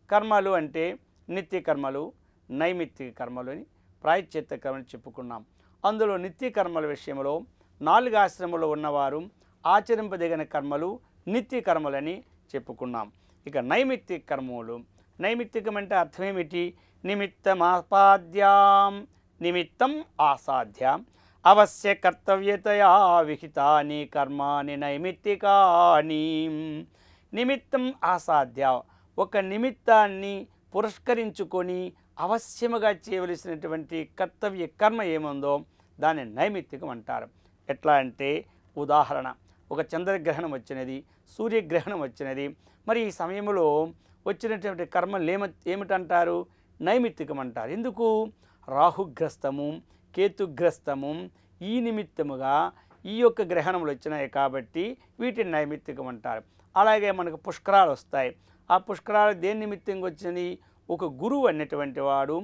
కర్మలు అంటే నిత్య కర్మలు, నైమిత్తిక కర్మలు అని ప్రాయశ్చిత్త కర్మలు చెప్పుకున్నాం. అందులో నిత్య కర్మల విషయంలో 4 ఆశ్రమంలో ఉన్నవారు ఆచరింపదగిన కర్మలు నిత్య కర్మలని చెప్పుకున్నాం. ఇక నైమిత్తిక కర్మలు, నైమిత్తికం అంటే అర్థమేమిటి? నిమిత్తమాపాద్యాం నిమిత్తం ఆసాధ్యం అవశ్య కర్తవ్యతయా విహితాని కర్మాని నైమిత్తికాని. నిమిత్తం ఆసాధ్య, ఒక నిమిత్తాన్ని పురస్కరించుకొని అవశ్యముగా చేయవలసినటువంటి కర్తవ్య కర్మ ఏముందో దాన్ని నైమిత్తికం అంటారు. ఎట్లా అంటే, ఉదాహరణ, ఒక చంద్రగ్రహణం వచ్చినది, సూర్యగ్రహణం వచ్చినది. మరి ఈ సమయంలో వచ్చినటువంటి కర్మలు ఏమిటంటారు? నైమిత్తికం అంటారు. ఎందుకు? రాహుగ్రస్తము, కేతుగ్రస్తము ఈ నిమిత్తముగా ఈ యొక్క గ్రహణములు వచ్చినాయి కాబట్టి వీటిని నైమిత్తికం అంటారు. అలాగే మనకు పుష్కరాలు వస్తాయి. ఆ పుష్కరాలు దేని నిమిత్తంగా వచ్చింది? ఒక గురువు అన్నటువంటి వాడు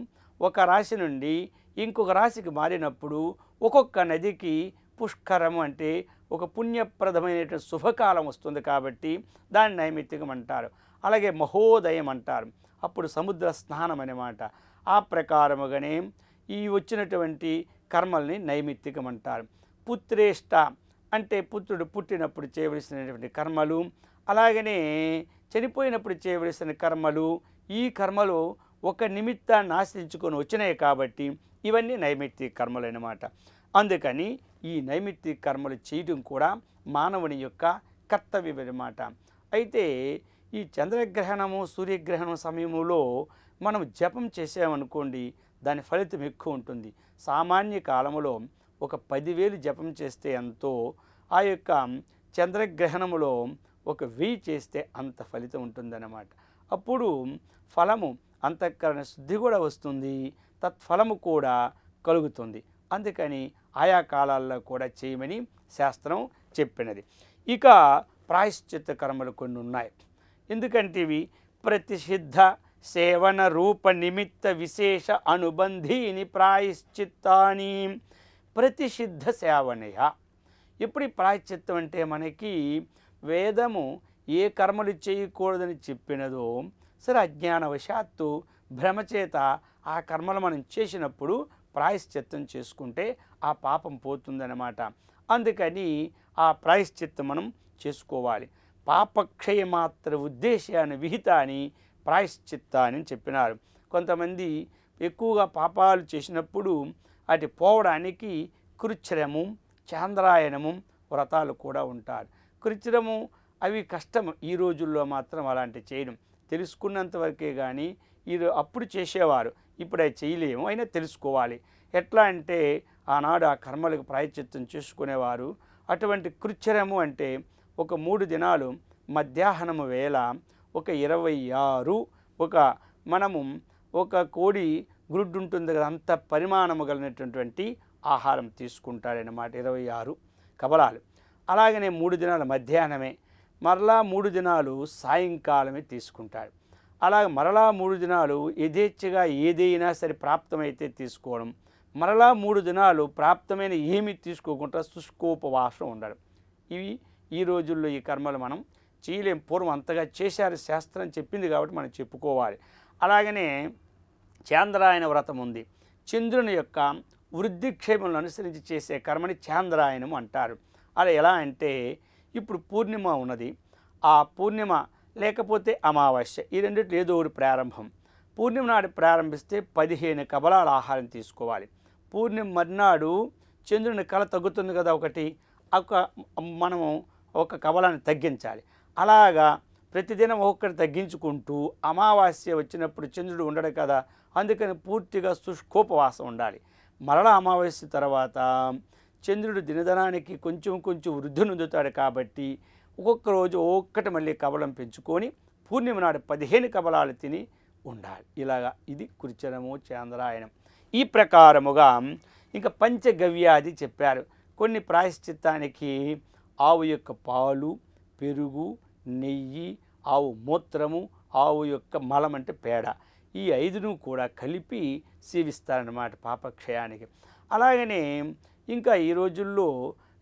ఒక రాశి నుండి ఇంకొక రాశికి మారినప్పుడు ఒక్కొక్క నదికి పుష్కరము అంటే ఒక పుణ్యప్రదమైనటువంటి శుభకాలం వస్తుంది కాబట్టి దాన్ని నైమిత్తికం అంటారు. అలాగే మహోదయం అంటారు, అప్పుడు సముద్ర స్నానం అన్నమాట. ఆ ప్రకారముగానే ఈ వచ్చినటువంటి కర్మల్ని నైమిత్తికం అంటారు. పుత్రేష్ట అంటే పుత్రుడు పుట్టినప్పుడు చేయవలసినటువంటి కర్మలు, అలాగనే చనిపోయినప్పుడు చేయవలసిన కర్మలు. ఈ కర్మలు ఒక నిమిత్తాన్ని ఆశ్రయించుకొని వచ్చినాయి కాబట్టి ఇవన్నీ నైమిత్తిక కర్మలు అన్నమాట. అందుకని ఈ నైమిత్తిక కర్మలు చేయడం కూడా మానవుని యొక్క కర్తవ్యం అన్నమాట. అయితే ఈ చంద్రగ్రహణము, సూర్యగ్రహణం సమయంలో మనం జపం చేసామనుకోండి, దాని ఫలితం ఎక్కువ ఉంటుంది. సామాన్య కాలంలో ఒక 10,000 జపం చేస్తే ఎంతో, ఆ యొక్క చంద్రగ్రహణములో ఒక 1000 చేస్తే అంత ఫలితం ఉంటుందన్నమాట. అప్పుడు ఫలము అంతఃకరణ శుద్ధి కూడా వస్తుంది, తత్ఫలము కూడా కలుగుతుంది. అందుకని ఆయా కాలాల్లో కూడా చేయమని శాస్త్రం చెప్పినది. ఇక ప్రాయశ్చిత్త కర్మలు కొన్ని ఉన్నాయి. ఎందుకంటే ఇవి ప్రతిషిద్ధ సేవన రూప నిమిత్త విశేష అనుబంధీని ప్రాయశ్చిత్తాని. ప్రతిషిద్ధ సేవనయ. ఇప్పుడు ఈ ప్రాయశ్చిత్తం అంటే మనకి వేదము ఏ కర్మలు చేయకూడదని చెప్పినదో సరే అజ్ఞానవశాత్తు భ్రమచేత ఆ కర్మలు మనం చేసినప్పుడు ప్రాయశ్చిత్తం చేసుకుంటే ఆ పాపం పోతుందన్నమాట. అందుకని ఆ ప్రాయశ్చిత్తం మనం చేసుకోవాలి. పాపక్షయమాత్ర ఉద్దేశాన్ని విహితాన్ని ప్రాయశ్చిత్తాన్ని చెప్పినారు. కొంతమంది ఎక్కువగా పాపాలు చేసినప్పుడు అటు పోవడానికి కృచ్ఛ్రము, చాంద్రాయణము వ్రతాలు కూడా ఉంటారు. కృచ్ఛ్రము అవి కష్టం. ఈ రోజుల్లో మాత్రం అలాంటి చేయడం తెలుసుకున్నంత వరకే కానీ అప్పుడు చేసేవారు, ఇప్పుడు అవి చేయలేము. అయినా తెలుసుకోవాలి. ఎట్లా అంటే ఆనాడు ఆ కర్మలకు ప్రాయశ్చిత్తం చేసుకునేవారు. అటువంటి కృచ్ఛ్రము అంటే ఒక 3 దినాలు మధ్యాహ్నము వేళ ఒక 26 మనము ఒక కోడి గ్రుడ్డు ఉంటుంది కదా, అంత పరిమాణము కలిగినటువంటి ఆహారం తీసుకుంటాడనమాట. 26 కబలాలు. అలాగనే 3 దినాలు మధ్యాహ్నమే, మరలా 3 దినాలు సాయంకాలమే తీసుకుంటాడు. అలాగే మరలా 3 దినాలు యథేచ్ఛగా ఏదైనా సరే ప్రాప్తమైతే తీసుకోవడం, మరలా 3 దినాలు ప్రాప్తమైన ఏమీ తీసుకోకుండా శుష్కోపవాసం ఉండడం. ఇవి ఈ రోజుల్లో ఈ కర్మలు మనం చేయలేం. పూర్వం అంతగా చేశారు, శాస్త్రం చెప్పింది కాబట్టి మనం చెప్పుకోవాలి. అలాగనే చాంద్రాయణ వ్రతం ఉంది. చంద్రుని యొక్క వృద్ధిక్షేమలను అనుసరించి చేసే కర్మని చాంద్రాయణం అంటారు. అలా ఎలా అంటే ఇప్పుడు పూర్ణిమ ఉన్నది, ఆ పూర్ణిమ లేకపోతే అమావాస్య, ఈ రెండిట్లో ఏదో ఒకటి ప్రారంభం. పూర్ణిమ నాడు ప్రారంభిస్తే 15 కబలాల ఆహారం తీసుకోవాలి. పూర్ణిమ మర్నాడు చంద్రుని కళ తగ్గుతుంది కదా, మనము ఒక కబలాన్ని తగ్గించాలి. అలాగా ప్రతిదినం ఒక్కొక్కటి తగ్గించుకుంటూ అమావాస్య వచ్చినప్పుడు చంద్రుడు ఉండడు కదా, అందుకని పూర్తిగా శుష్కోపవాసం ఉండాలి. మరలా అమావాస్య తర్వాత చంద్రుడు దినదనానికి కొంచెం వృద్ధి నొందుతాడు కాబట్టి ఒక్కొక్క రోజు ఒక్కటి మళ్ళీ కబలం పెంచుకొని పూర్ణిమ నాడు 15 కబలాలు తిని ఉండాలి. ఇలాగా ఇది కృచ్ఛ్రము, చాంద్రాయణం. ఈ ప్రకారముగా ఇంకా పంచగవ్యాది చెప్పారు. కొన్ని ప్రాయశ్చిత్తానికి ఆవు యొక్క పాలు, పెరుగు, నెయ్యి, ఆవు మూత్రము, ఆవు యొక్క మలం అంటే పేడ, ఈ 5ను కూడా కలిపి సేవిస్తారన్నమాట పాపక్షయానికి. అలాగనే ఇంకా ఈ రోజుల్లో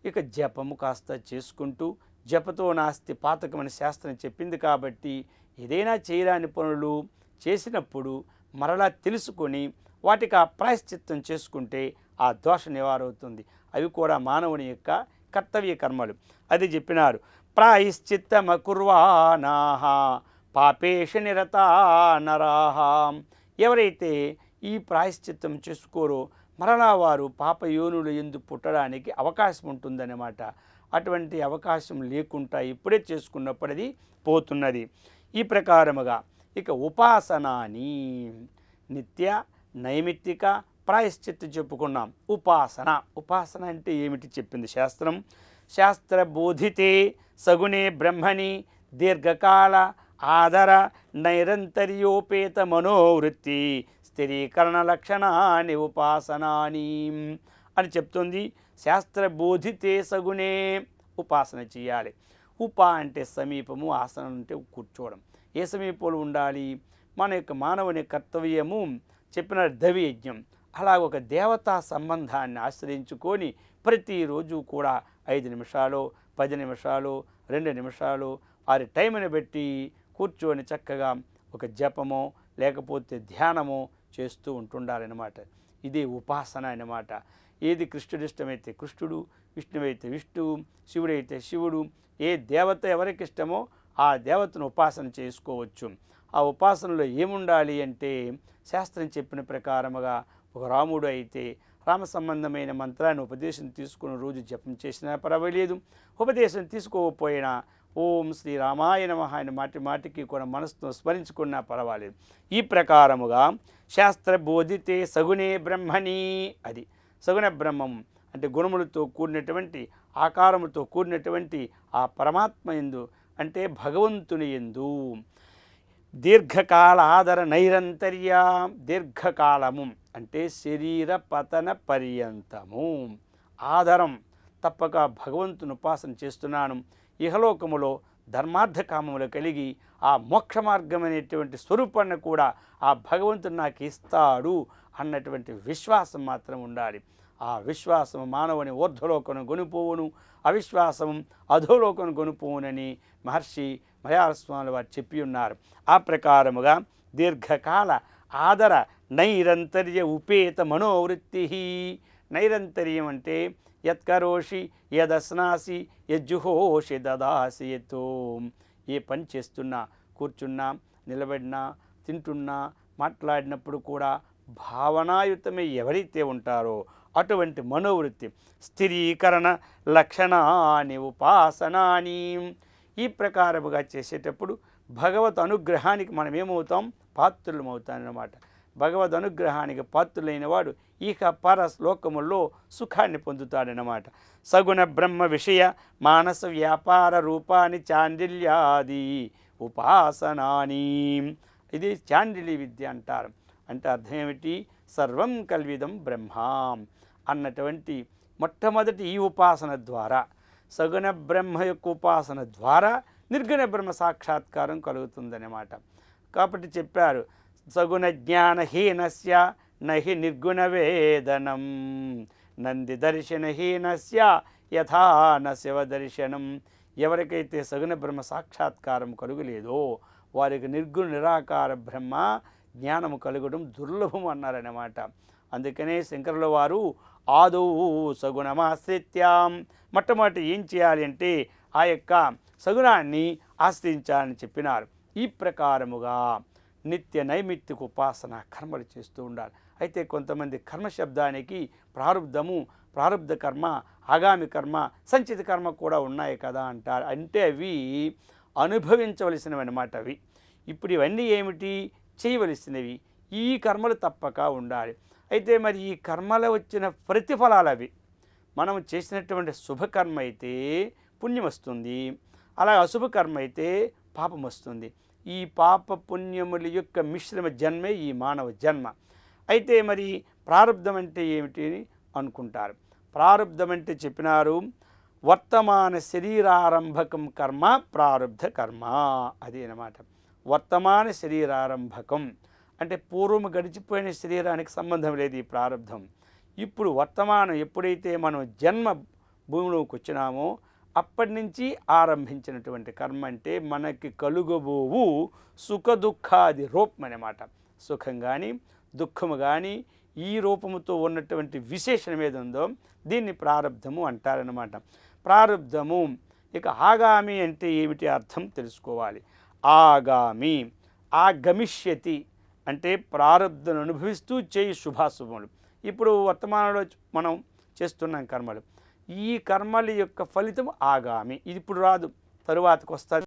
ఇక జపము కాస్త చేసుకుంటూ, జపతో నాస్తి పాతకమని శాస్త్రం చెప్పింది కాబట్టి ఏదైనా చేయరాని పనులు చేసినప్పుడు మరలా తెలుసుకొని వాటికి ఆ ప్రాయశ్చిత్తం చేసుకుంటే ఆ దోష నివారవుతుంది. అవి కూడా మానవుని యొక్క కర్తవ్య కర్మలు. అది చెప్పినారు. ప్రాయశ్చిత్తమకుర్వానాః పాపేషు నిరతా నరాః. ఎవరైతే ఈ ప్రాయశ్చిత్తం చేసుకోరో మరలా వారు పాపయోనులు యందు పుట్టడానికి అవకాశం ఉంటుందన్నమాట. అటువంటి అవకాశం లేకుండా ఇప్పుడే చేసుకున్నప్పుడు అది పోతున్నది. ఈ ప్రకారముగా ఇక ఉపాసనాని నిత్య నైమిత్తిక ప్రాయశ్చిత్తం చెప్పుకున్నాం. ఉపాసన అంటే ఏమిటి చెప్పింది శాస్త్రం. శాస్త్రబోధితే సగుణే బ్రహ్మణి దీర్ఘకాల ఆదర నైరంతర్యోపేత మనోవృత్తి స్థిరీకరణ లక్షణాన్ని ఉపాసనాని అని చెప్తుంది. శాస్త్రబోధితే సగుణే ఉపాసన చేయాలి. అంటే సమీపము, ఆసనం అంటే కూర్చోవడం. ఏ సమీపంలో ఉండాలి? మన యొక్క మానవుని కర్తవ్యము చెప్పిన దవియజ్ఞం. అలా ఒక దేవతా సంబంధాన్ని ఆశ్రయించుకొని ప్రతిరోజు కూడా 5 నిమిషాలు, 10 నిమిషాలు, 2 నిమిషాలు వారి టైంని బట్టి కూర్చొని చక్కగా ఒక జపమో లేకపోతే ధ్యానమో చేస్తూ ఉంటుండాలన్నమాట. ఇది ఉపాసన అన్నమాట. ఏది కృష్ణుడిష్టమైతే కృష్ణుడు, విష్ణువైతే విష్ణువు, శివుడైతే శివుడు, ఏ దేవత ఎవరికి ఇష్టమో ఆ దేవతను ఉపాసన చేసుకోవచ్చు. ఆ ఉపాసనలో ఏముండాలి అంటే శాస్త్రం చెప్పిన ప్రకారముగా ఒక రాముడు అయితే రామ సంబంధమైన మంత్రాన్ని ఉపదేశం తీసుకుని రోజు జపం చేసినా పర్వాలేదు. ఉపదేశం తీసుకోకపోయినా ఓం శ్రీ రామాయ నమః అని మాటికి కూడా మనసుతో స్మరించుకున్నా పర్వాలేదు. ఈ ప్రకారముగా శాస్త్రబోధితే సగుణే బ్రహ్మణి, అది సగుణ బ్రహ్మం అంటే గుణములతో కూడినటువంటి, ఆకారములతో కూడినటువంటి ఆ పరమాత్మ యందు అంటే భగవంతుని యందు దీర్ఘకాల ఆదర నైరంతర్య, దీర్ఘకాలము అంటే శరీర పతన పర్యంతము ఆధారం తప్పక భగవంతుని ఉపాసన చేస్తున్నాను. ఇహలోకములో ధర్మార్థ కామములు కలిగి ఆ మోక్ష మార్గం అనేటువంటి స్వరూపాన్ని కూడా ఆ భగవంతుడు నాకు ఇస్తాడు అన్నటువంటి విశ్వాసం మాత్రం ఉండాలి. ఆ విశ్వాసము మానవుని ఊర్ధ్వలోకను గొనిపోవును, అవిశ్వాసం అధోలోకను గొనిపోవునని మహర్షి మలయాళస్వామి వారు చెప్పి ఉన్నారు. ఆ ప్రకారముగా దీర్ఘకాల ఆదర నైరంతర్య ఉపేత మనోవృత్తి. నైరంతర్యం అంటే యత్కరోషి యదస్నాసి యజ్జుహోషి దదాసి యతో. ఏ పని చేస్తున్నా, కూర్చున్నా, నిలబడినా, తింటున్నా, మాట్లాడినప్పుడు కూడా భావనాయుతమై ఎవరైతే ఉంటారో అటువంటి మనోవృత్తి. స్థిరీకరణ లక్షణాని ఉపాసనాని. ఈ ప్రకారముగా చేసేటప్పుడు భగవత్ అనుగ్రహానికి మనం ఏమవుతాం? పాత్రులమవుతామన్నమాట. భగవద్ అనుగ్రహానికి పాత్రులైన వాడు ఇక పర శ్లోకముల్లో సుఖాన్ని పొందుతాడనమాట. సగుణ బ్రహ్మ విషయ మానస వ్యాపార రూపాన్ని చాండిల్యాది ఉపాసనాని. ఇది చాండిల్య విద్య అంటారు. అంటే అర్థం ఏమిటి? సర్వం కల్విదం బ్రహ్మ అన్నటువంటి మొట్టమొదటి ఈ ఉపాసన ద్వారా, సగుణ బ్రహ్మ యొక్క ఉపాసన ద్వారా నిర్గుణ బ్రహ్మ సాక్షాత్కారం కలుగుతుందన్నమాట. కాబట్టి చెప్పారు, సగుణ జ్ఞానహీనస్య నహి నిర్గుణ వేదనం, నంది దర్శనహీనస్య యథా న శివ దర్శనం. ఎవరికైతే సగుణ బ్రహ్మ సాక్షాత్కారం కలుగులేదో వారికి నిర్గుణ నిరాకార బ్రహ్మ జ్ఞానము కలగడం దుర్లభం అన్నారన్నమాట. అందుకనే శంకరుల వారు ఆదౌ సగుణమాశ్రిత్యాం, మొట్టమొదటి ఏం చేయాలి అంటే ఆ యొక్క సగుణాన్ని ఆశ్రయించాలని చెప్పినారు. ఈ ప్రకారముగా నిత్య నైమిత్తిక ఉపాసన కర్మలు చేస్తూ ఉండాలి. అయితే కొంతమంది కర్మశబ్దానికి ప్రారంధము, ప్రారంధ కర్మ, ఆగామి కర్మ, సంచిత కర్మ కూడా ఉన్నాయి కదా అంటారు. అంటే అవి అనుభవించవలసినవి అన్నమాట. అవి ఇప్పుడు ఇవన్నీ ఏమిటి? చేయవలసినవి. ఈ కర్మలు తప్పక ఉండాలి. అయితే మరి ఈ కర్మలో వచ్చిన ప్రతిఫలాలు అవి. మనం చేసినటువంటి శుభకర్మ అయితే పుణ్యం వస్తుంది, అలా అశుభకర్మ అయితే పాపం వస్తుంది. ఈ పాప పుణ్యముల యొక్క మిశ్రమ జన్మే ఈ మానవ జన్మ. అయితే మరి ప్రారంధం అంటే ఏమిటి అని అనుకుంటారు. ప్రారంధం అంటే చెప్పినారు, వర్తమాన శరీరారంభకం కర్మ ప్రారంధ కర్మ. అది అన్నమాట. వర్తమాన శరీరారంభకం అంటే పూర్వము గడిచిపోయిన శరీరానికి సంబంధం లేదు ఈ ప్రారంధం. ఇప్పుడు వర్తమానం ఎప్పుడైతే మనం జన్మ భూమిలోకి వచ్చినామో అప్పటి నుంచి ఆరంభించినటువంటి కర్మ అంటే మనకి కలుగబోవు సుఖ దుఃఖాది రూపం అన్నమాట. సుఖం కానీ దుఃఖము కానీ ఈ రూపముతో ఉన్నటువంటి విశేషణం ఏది ఉందో దీన్ని ప్రారంధము అంటారనమాట. ప్రారంధము. ఇక ఆగామి అంటే ఏమిటి అర్థం తెలుసుకోవాలి. ఆగామి ఆగమిష్యతి అంటే ప్రారంధను అనుభవిస్తూ చేయి శుభాశుభములు. ఇప్పుడు వర్తమానంలో మనం చేస్తున్నాం కర్మలు. ఈ కర్మల యొక్క ఫలితం ఆగామి. ఇది ఇప్పుడు రాదు, తరువాతకు వస్తుంది.